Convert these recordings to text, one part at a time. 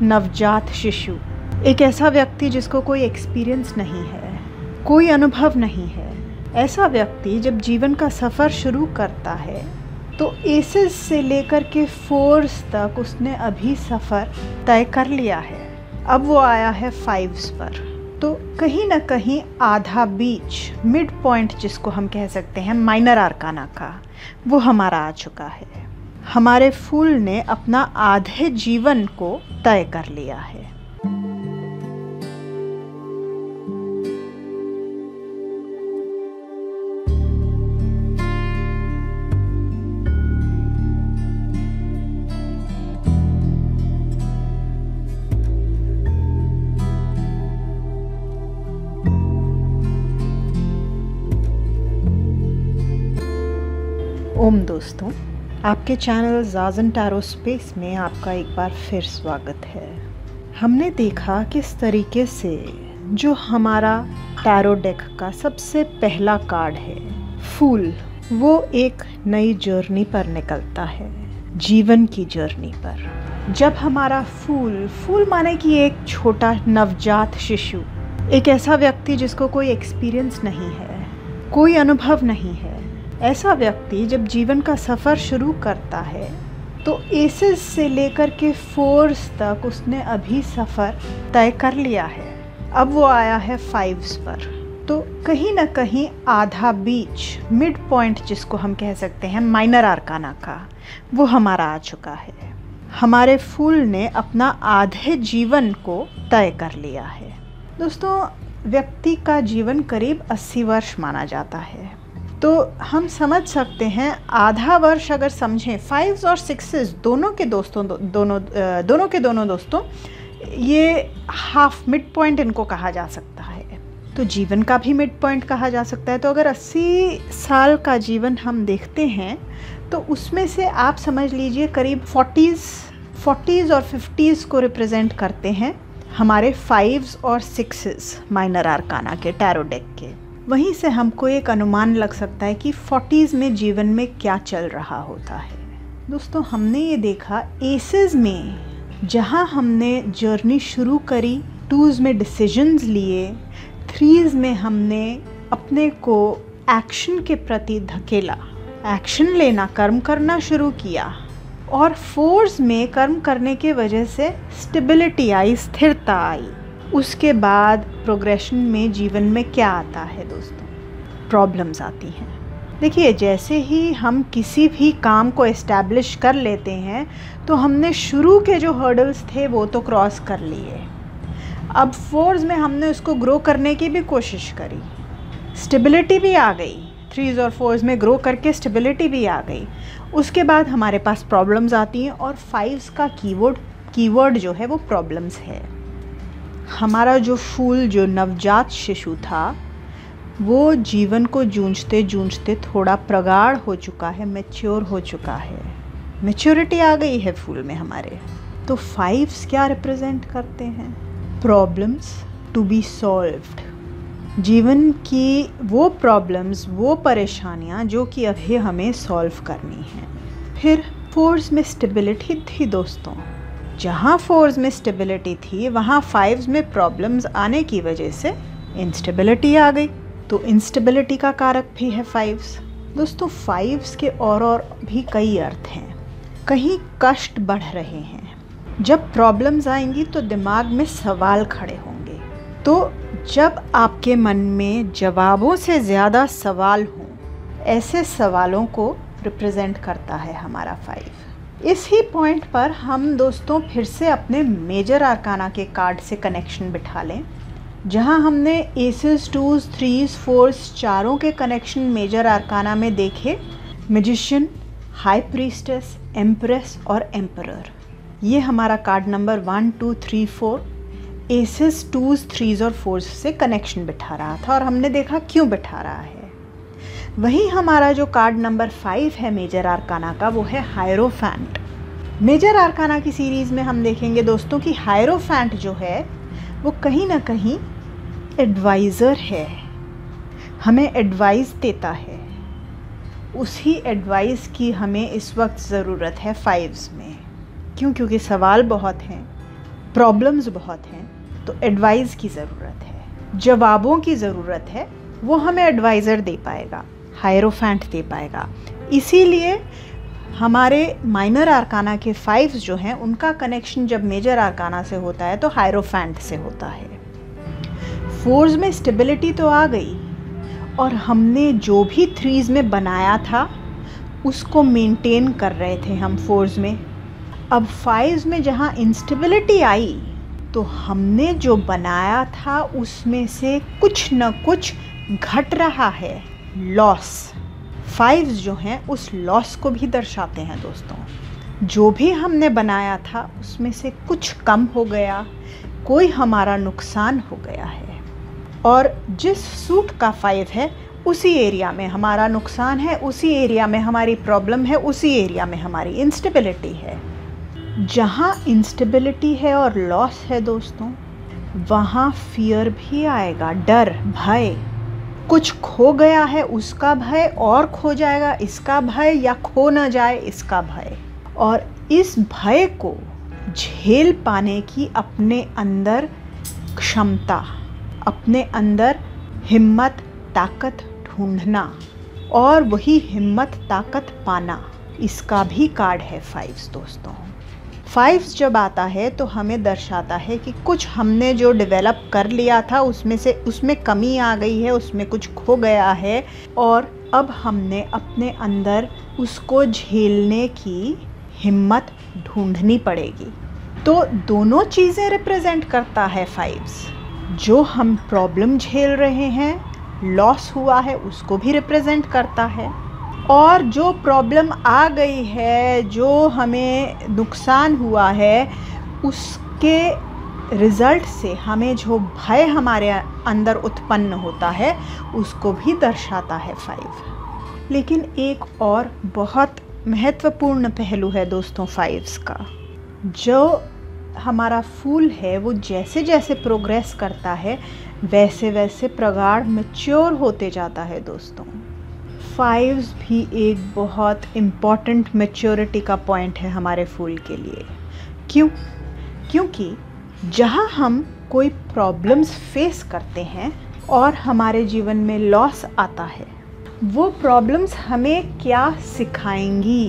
नवजात शिशु, एक ऐसा व्यक्ति जिसको कोई एक्सपीरियंस नहीं है, कोई अनुभव नहीं है। ऐसा व्यक्ति जब जीवन का सफ़र शुरू करता है तो एसेस से लेकर के फोर्स तक उसने अभी सफ़र तय कर लिया है। अब वो आया है फाइव्स पर, तो कहीं ना कहीं आधा बीच, मिड पॉइंट जिसको हम कह सकते हैं माइनर आर्काना का, वो हमारा आ चुका है। हमारे फूल ने अपना आधे जीवन को तय कर लिया है। ओम दोस्तों, आपके चैनल ज़ाज़न टैरो स्पेस में आपका एक बार फिर स्वागत है। हमने देखा किस तरीके से जो हमारा टैरो डेक का सबसे पहला कार्ड है फूल, वो एक नई जर्नी पर निकलता है, जीवन की जर्नी पर। जब हमारा फूल माने कि एक छोटा नवजात शिशु, एक ऐसा व्यक्ति जिसको कोई एक्सपीरियंस नहीं है, कोई अनुभव नहीं है। ऐसा व्यक्ति जब जीवन का सफ़र शुरू करता है तो एसेस से लेकर के फोर्स तक उसने अभी सफ़र तय कर लिया है। अब वो आया है फाइव्स पर, तो कहीं ना कहीं आधा बीच, मिड पॉइंट जिसको हम कह सकते हैं माइनर आर्काना का, वो हमारा आ चुका है। हमारे फूल ने अपना आधे जीवन को तय कर लिया है। दोस्तों, व्यक्ति का जीवन करीब 80 वर्ष माना जाता है, तो हम समझ सकते हैं आधा वर्ष अगर समझें, फाइव्स और सिक्सेस दोनों के दोनों दोस्तों, ये हाफ मिड पॉइंट इनको कहा जा सकता है। तो जीवन का भी मिड पॉइंट कहा जा सकता है। तो अगर 80 साल का जीवन हम देखते हैं तो उसमें से आप समझ लीजिए करीब 40s और 50s को रिप्रेजेंट करते हैं हमारे फाइव्स और सिक्सेस माइनर आर्काना के टैरो डेक के। वहीं से हमको एक अनुमान लग सकता है कि 40s में जीवन में क्या चल रहा होता है। दोस्तों, हमने ये देखा एसेस में जहाँ हमने जर्नी शुरू करी, 2s में डिसीजंस लिए, 3s में हमने अपने को एक्शन के प्रति धकेला, एक्शन लेना, कर्म करना शुरू किया, और 4s में कर्म करने के वजह से स्टेबिलिटी आई, स्थिरता आई। उसके बाद प्रोग्रेशन में जीवन में क्या आता है दोस्तों? प्रॉब्लम्स आती हैं। देखिए, जैसे ही हम किसी भी काम को एस्टैब्लिश कर लेते हैं तो हमने शुरू के जो हर्डल्स थे वो तो क्रॉस कर लिए। अब 4s में हमने उसको ग्रो करने की भी कोशिश करी, स्टेबिलिटी भी आ गई। 3s और 4s में ग्रो करके स्टेबिलिटी भी आ गई। उसके बाद हमारे पास प्रॉब्लम्स आती हैं, और 5s का कीवर्ड जो है वो प्रॉब्लम्स है। हमारा जो फूल, जो नवजात शिशु था, वो जीवन को जूझते जूझते थोड़ा प्रगाढ़ हो चुका है, मैच्योर हो चुका है, मैच्योरिटी आ गई है फूल में हमारे। तो 5s क्या रिप्रेजेंट करते हैं? प्रॉब्लम्स टू बी सॉल्व्ड, जीवन की वो प्रॉब्लम्स, वो परेशानियाँ जो कि अभी हमें सॉल्व करनी हैं। फिर 4s में स्टेबिलिटी थी दोस्तों। जहाँ 4s में स्टेबिलिटी थी वहाँ 5s में प्रॉब्लम्स आने की वजह से इंस्टेबिलिटी आ गई। तो इंस्टेबिलिटी का कारक भी है 5s। दोस्तों, 5s के और भी कई अर्थ हैं। कहीं कष्ट बढ़ रहे हैं। जब प्रॉब्लम्स आएंगी तो दिमाग में सवाल खड़े होंगे। तो जब आपके मन में जवाबों से ज़्यादा सवाल हों, ऐसे सवालों को रिप्रेजेंट करता है हमारा 5। इस ही पॉइंट पर हम दोस्तों फिर से अपने मेजर आर्काना के कार्ड से कनेक्शन बिठा लें, जहां हमने एसेस, 2s, 3s, 4s चारों के कनेक्शन मेजर आर्काना में देखे। मैजिशियन, हाई प्रीस्टेस, एम्प्रेस और एम्परर। ये हमारा card number 1, 2, 3, 4 assess, 2s, 3s और 4s से कनेक्शन बिठा रहा था, और हमने देखा क्यों बिठा रहा है। वहीं हमारा जो कार्ड नंबर 5 है मेजर आर्काना का, वो है हायरोफैंट। मेजर आर्काना की सीरीज़ में हम देखेंगे दोस्तों कि हायरोफैंट जो है वो कहीं ना कहीं एडवाइज़र है, हमें एडवाइस देता है। उसी एडवाइस की हमें इस वक्त ज़रूरत है 5s में। क्यों? क्योंकि सवाल बहुत हैं, प्रॉब्लम्स बहुत हैं, तो एडवाइस की ज़रूरत है, जवाबों की ज़रूरत है। वो हमें एडवाइज़र दे पाएगा, हायरोफेंट दे पाएगा। इसीलिए हमारे माइनर आर्काना के 5 जो हैं उनका कनेक्शन जब मेजर आर्काना से होता है तो हायरोफेंट से होता है। 4s में स्टेबिलिटी तो आ गई, और हमने जो भी 3s में बनाया था उसको मेंटेन कर रहे थे हम 4s में। अब 5s में जहाँ इंस्टेबिलिटी आई तो हमने जो बनाया था उसमें से कुछ न कुछ घट रहा है, लॉस। 5s जो हैं उस लॉस को भी दर्शाते हैं दोस्तों। जो भी हमने बनाया था उसमें से कुछ कम हो गया, कोई हमारा नुकसान हो गया है। और जिस सूट का 5 है उसी एरिया में हमारा नुकसान है, उसी एरिया में हमारी प्रॉब्लम है, उसी एरिया में हमारी इंस्टेबिलिटी है। जहाँ इंस्टेबिलिटी है और लॉस है दोस्तों, वहाँ फियर भी आएगा, डर, भय। कुछ खो गया है उसका भय, और खो जाएगा इसका भय, या खो ना जाए इसका भय। और इस भय को झेल पाने की अपने अंदर क्षमता, अपने अंदर हिम्मत, ताकत ढूंढना, और वही हिम्मत, ताकत पाना, इसका भी कार्ड है 5s दोस्तों। 5s जब आता है तो हमें दर्शाता है कि कुछ हमने जो डेवलप कर लिया था उसमें कमी आ गई है, उसमें कुछ खो गया है, और अब हमने अपने अंदर उसको झेलने की हिम्मत ढूंढनी पड़ेगी। तो दोनों चीज़ें रिप्रेजेंट करता है 5s। जो हम प्रॉब्लम झेल रहे हैं, लॉस हुआ है, उसको भी रिप्रेजेंट करता है, और जो प्रॉब्लम आ गई है, जो हमें नुकसान हुआ है, उसके रिज़ल्ट से हमें जो भय हमारे अंदर उत्पन्न होता है उसको भी दर्शाता है 5। लेकिन एक और बहुत महत्वपूर्ण पहलू है दोस्तों 5s का। जो हमारा फूल है वो जैसे जैसे प्रोग्रेस करता है वैसे वैसे प्रगाढ़ मैच्योर होते जाता है दोस्तों। 5s भी एक बहुत इम्पॉर्टेंट मैच्योरिटी का पॉइंट है हमारे फूल के लिए। क्योंकि जहाँ हम कोई प्रॉब्लम्स फेस करते हैं और हमारे जीवन में लॉस आता है, वो प्रॉब्लम्स हमें क्या सिखाएंगी,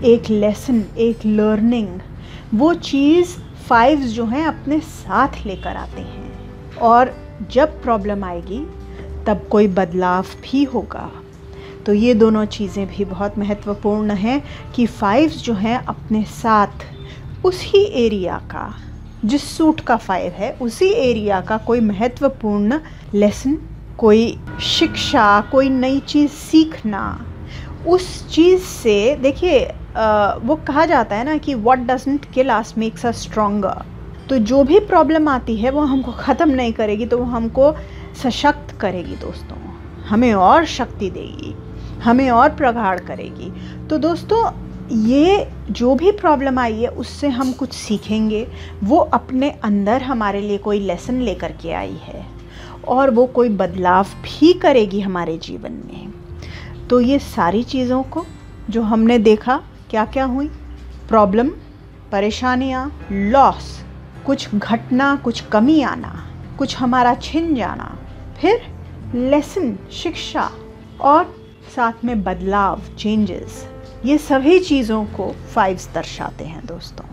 एक लेसन, एक लर्निंग, वो चीज़ 5s जो हैं अपने साथ लेकर आते हैं। और जब प्रॉब्लम आएगी तब कोई बदलाव भी होगा। तो ये दोनों चीज़ें भी बहुत महत्वपूर्ण हैं कि 5s जो हैं अपने साथ उसी एरिया का, जिस सूट का 5 है उसी एरिया का कोई महत्वपूर्ण लेसन, कोई शिक्षा, कोई नई चीज़ सीखना, उस चीज़ से देखिए वो कहा जाता है ना कि what doesn't kill us makes us stronger. तो जो भी प्रॉब्लम आती है वो हमको ख़त्म नहीं करेगी, तो वो हमको सशक्त करेगी दोस्तों, हमें और शक्ति देगी, हमें और प्रगाढ़ करेगी। तो दोस्तों ये जो भी प्रॉब्लम आई है उससे हम कुछ सीखेंगे, वो अपने अंदर हमारे लिए कोई लेसन लेकर के आई है और वो कोई बदलाव भी करेगी हमारे जीवन में। तो ये सारी चीज़ों को जो हमने देखा क्या क्या हुई, प्रॉब्लम, परेशानियाँ, लॉस, कुछ घटना, कुछ कमी आना, कुछ हमारा छिन जाना, फिर लेसन, शिक्षा, और साथ में बदलाव, चेंजेस, ये सभी चीज़ों को 5s दर्शाते हैं दोस्तों।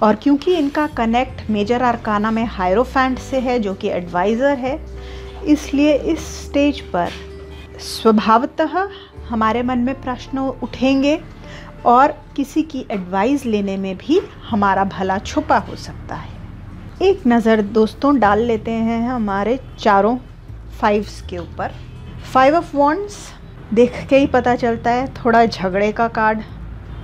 और क्योंकि इनका कनेक्ट मेजर आर्काना में हायरोफेंट से है जो कि एडवाइज़र है, इसलिए इस स्टेज पर स्वभावतः हमारे मन में प्रश्न उठेंगे और किसी की एडवाइस लेने में भी हमारा भला छुपा हो सकता है। एक नज़र दोस्तों डाल लेते हैं हमारे चारों 5s के ऊपर। 5 ऑफ वॉन्ड्स देख के ही पता चलता है थोड़ा झगड़े का कार्ड,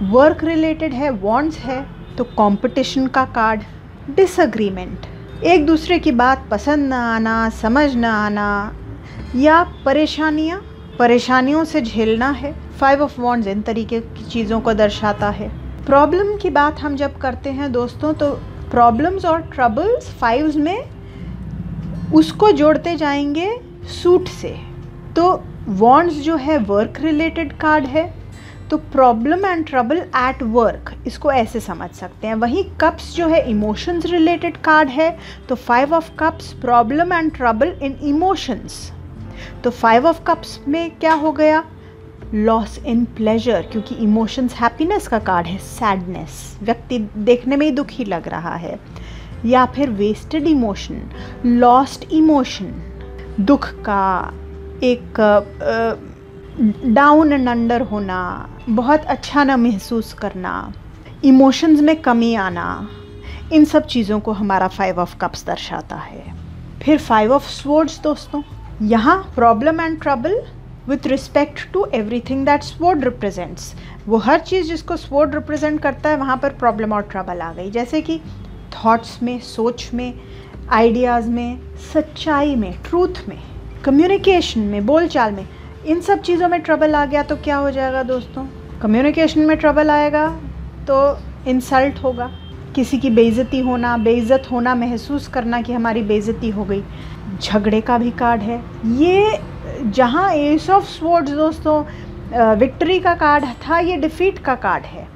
वर्क रिलेटेड है, वॉन्ड्स है तो कंपटीशन का कार्ड, डिसएग्रीमेंट, एक दूसरे की बात पसंद ना आना, समझ ना आना, या परेशानियों से झेलना है। 5 ऑफ वॉन्ड्स इन तरीके की चीज़ों को दर्शाता है। प्रॉब्लम की बात हम जब करते हैं दोस्तों तो प्रॉब्लम्स और ट्रबल्स 5s में उसको जोड़ते जाएंगे सूट से। तो वॉन्ड्स जो है वर्क रिलेटेड कार्ड है, तो problem and trouble at work, इसको ऐसे समझ सकते हैं। वहीं कप्स जो है इमोशंस रिलेटेड कार्ड है, तो 5 of cups problem and trouble in emotions. तो 5 ऑफ कप्स में क्या हो गया, लॉस इन प्लेजर, क्योंकि इमोशंस हैप्पीनेस का कार्ड है, सैडनेस, व्यक्ति देखने में ही दुखी लग रहा है। या फिर वेस्टेड इमोशन, लॉस्ट इमोशन, दुख का एक डाउन एंड अंडर होना, बहुत अच्छा ना महसूस करना, इमोशंस में कमी आना, इन सब चीज़ों को हमारा 5 ऑफ कप्स दर्शाता है। फिर 5 ऑफ स्वॉर्ड्स दोस्तों, यहाँ problem and trouble with respect to everything that sword represents, वो हर चीज़ जिसको स्वॉर्ड रिप्रेजेंट करता है वहाँ पर प्रॉब्लम और ट्रबल आ गई। जैसे कि थॉट्स में, सोच में, आइडियाज़ में, सच्चाई में, ट्रूथ में, कम्युनिकेशन में, बोलचाल में, इन सब चीज़ों में ट्रबल आ गया तो क्या हो जाएगा दोस्तों, कम्युनिकेशन में ट्रबल आएगा तो इंसल्ट होगा, किसी की बेइज्जती होना, बेइज्जत होना, महसूस करना कि हमारी बेइज्जती हो गई। झगड़े का भी कार्ड है ये, जहाँ एस ऑफ स्वॉर्ड्स दोस्तों विक्ट्री का कार्ड था, ये डिफीट का कार्ड है,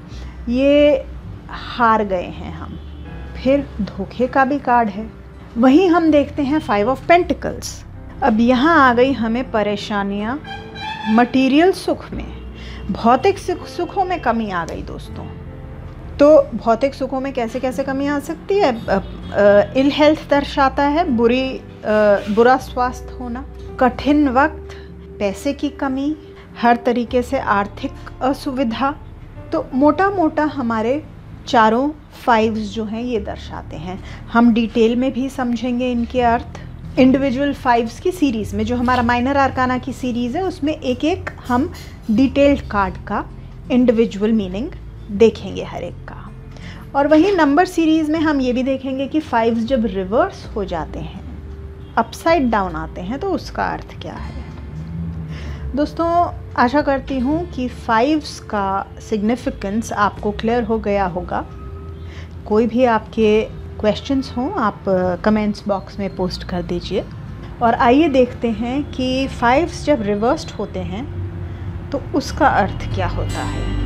ये हार गए हैं हम। फिर धोखे का भी कार्ड है। वहीं हम देखते हैं 5 ऑफ पेंटिकल्स। अब यहाँ आ गई हमें परेशानियाँ मटेरियल सुख में, भौतिक सुखों में कमी आ गई दोस्तों। तो भौतिक सुखों में कैसे कैसे कमी आ सकती है, इल हेल्थ दर्शाता है, बुरा स्वास्थ्य होना, कठिन वक्त, पैसे की कमी, हर तरीके से आर्थिक असुविधा। तो मोटा मोटा हमारे चारों 5 जो हैं ये दर्शाते हैं। हम डिटेल में भी समझेंगे इनके अर्थ इंडिविजुअल 5 की सीरीज़ में, जो हमारा माइनर आर्काना की सीरीज़ है उसमें एक एक हम डिटेल्ड कार्ड का इंडिविजुअल मीनिंग देखेंगे हर एक का। और वहीं नंबर सीरीज़ में हम ये भी देखेंगे कि 5 जब रिवर्स हो जाते हैं, अपसाइड डाउन आते हैं, तो उसका अर्थ क्या है। दोस्तों आशा करती हूँ कि 5 का सिग्निफिकेंस आपको क्लियर हो गया होगा। कोई भी आपके क्वेश्चंस हों आप कमेंट्स बॉक्स में पोस्ट कर दीजिए। और आइए देखते हैं कि 5 जब रिवर्स्ड होते हैं तो उसका अर्थ क्या होता है।